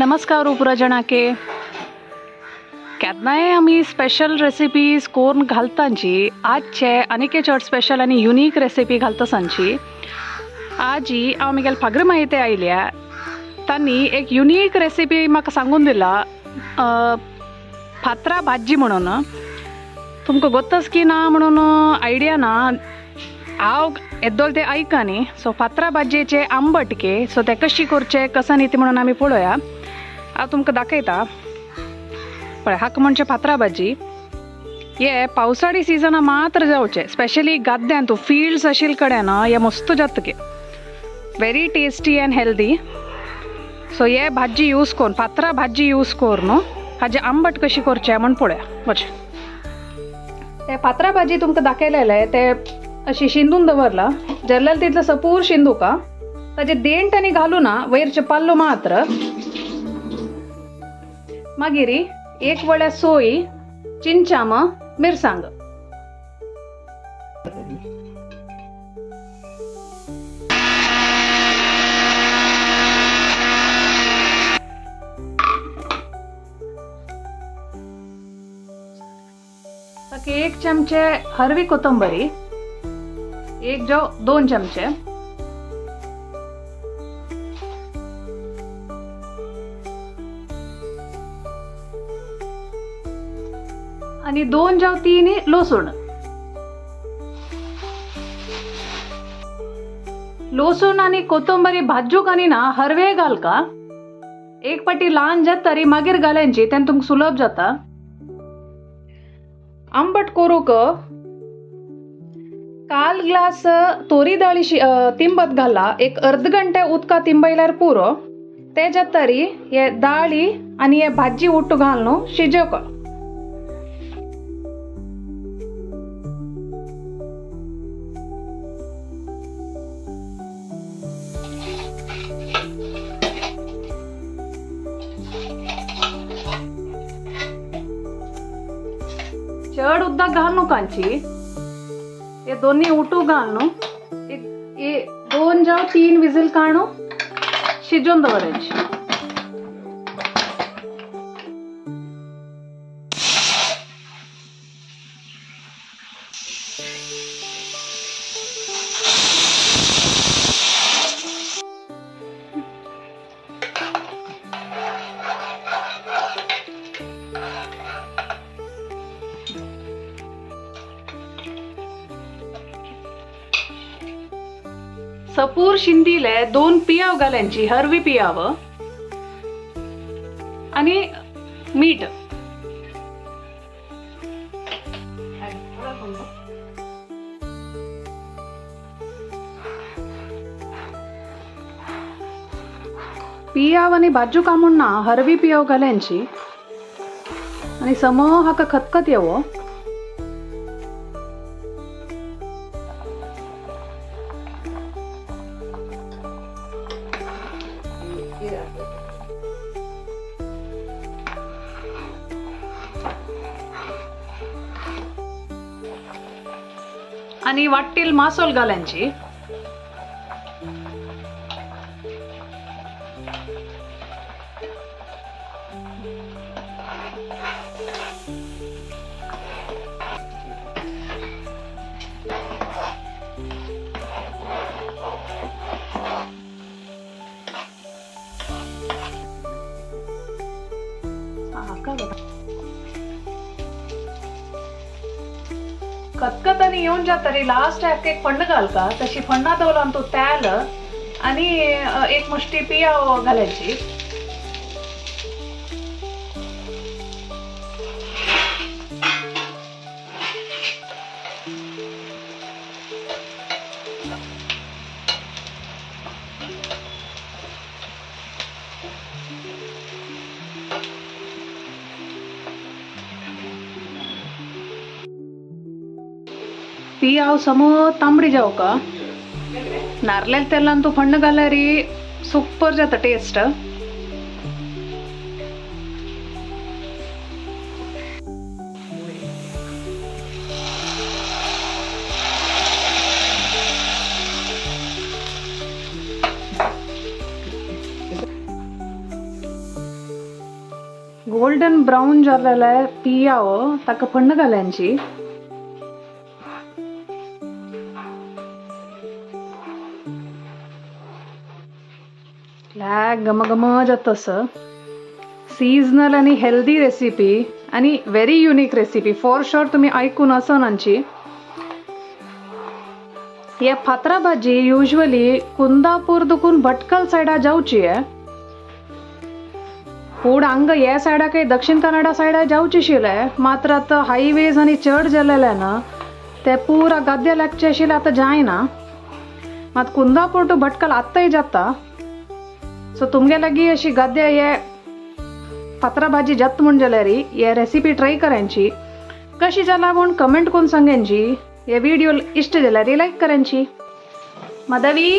नमस्कार उपराजणाके केन्नाय आमी स्पेशल रेसिपीज करून घालतांची आजचे आनीक चड स्पेशल आनी युनीक रेसिपी घालता सांची आजी हांव म्हगेल्या फागर मायते आयल्या तांणी एक युनीक रेसिपी म्हाका सांगून दिला फातरा भाजी म्हणून तुमकां गोत्तच की ना म्हणून आयडिया ना हांव येद्दोल ते आयका न्ही सो फातरा भाजयेचे आंबटके सो ते कशी करचे कसा न्ही ती म्हणून आमी पळोवया हांव तुमकां दाखयता पळय हाका म्हणचे फातरा भाजी हे पावसाळी सिजना मात्र जावचे स्पेशली गाद्यांत फिल्ड्स आशिल्ले कडेन हे मस्त जातके very tasty and healthy so हे भाजी यूज करून फातरा भाजी यूज करून हाजे आंबट कशी करचे म्हण पळोवया बरें ते फातरा भाजी तुमकां दाखयलेले ते अशी शिंदून दवरला जल्ल्याल तितलो सपूर शिंदूका ताजे देंट आनी घालू ना वयरचे पाल्लो मात्र मागीर एक वळ्या सोय चिंचाम मिरसांग एक चमचे हरवी कोथंबरी एक जो 2 चमचे आणि 2 जाव 3 लसूण लसूण आणि कोथंबरी भाजूक आणि ना हरवे घालका एक पाटी ल्हान जातरी मागीर घालायची तेन्ना तुमकां सुलभ जाता आंबट करूक काल ग्लास तोरी दाळी तिंबत घाला एक अर्ध घंटे उदका तिंबयल्यार पुरो ते जातरी हे दाळी आणि हे भाजी उट्टू घालून शिजोवक चड उदक घालूं कांची हे दोन्ही उठू घालून एक 2 जाव 3 विजिल काढून शिजून दवरायची सपूर शिंदीले 2 पियाव घालायची हरवी पियाव आणि मीठ पियाव आणि भाजू कामून ना हरवी पियाव घालायची आणि सम हाका खतखत येवो आणि वाट्टील मासोल घालायची खतखत येऊन जातरी लास्ट एक फंड घालका तशी फंडा दवरून तो तेल आणि एक मुष्टी पियाव घालायची पियाव समो तांबडी जावका नारळेल तेलान तू फंड घाल्यारी सुपर जाता टेस्ट गोल्डन ब्राऊन जाल्लेला आहे पियावं ताका फण्ण घालांची. घमघम जातस. सीजनल आणि हेल्दी रेसिपी आणि very unique recipe for sure तुम्ही ऐकून असनांची. हे फातरा भाजी युजली कुंदापूर दुखून भटकल सायडा जाऊची आहे. फूड हांग या सायडा काही दक्षिण कन्नडा सायडा जाऊची शिले. मात्र आता हायवेज आणि चड जाल्लेले ना ते पुरा गद्दे लागचे आशिल्ले आता जायना. मात कुंदापूर टू भटकल आत्ताही जाता. सो तुमगे लागी अशी गद्दे ये फातरा भाजी जात म्हण जाल्यार ये रेसिपी ट्राय करांची. कशी जाला म्हूण कमेंट करून सांगांची. ये व्हिडिओ इष्ट जाल्यार लाईक करांची. माधवी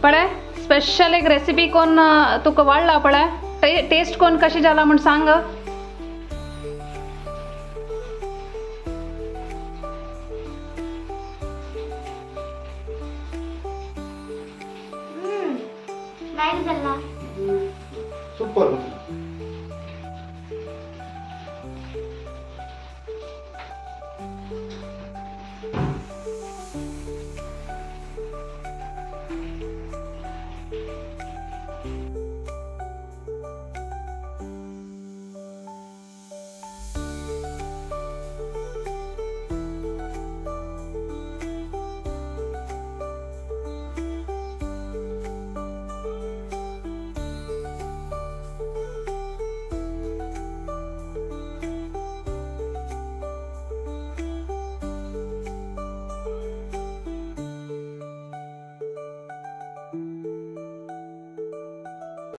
पळे स्पेशल एक रेसिपी कोण तुका वाढला पळे टेस्ट कोण कशी जाला म्हण सांग. सूपर.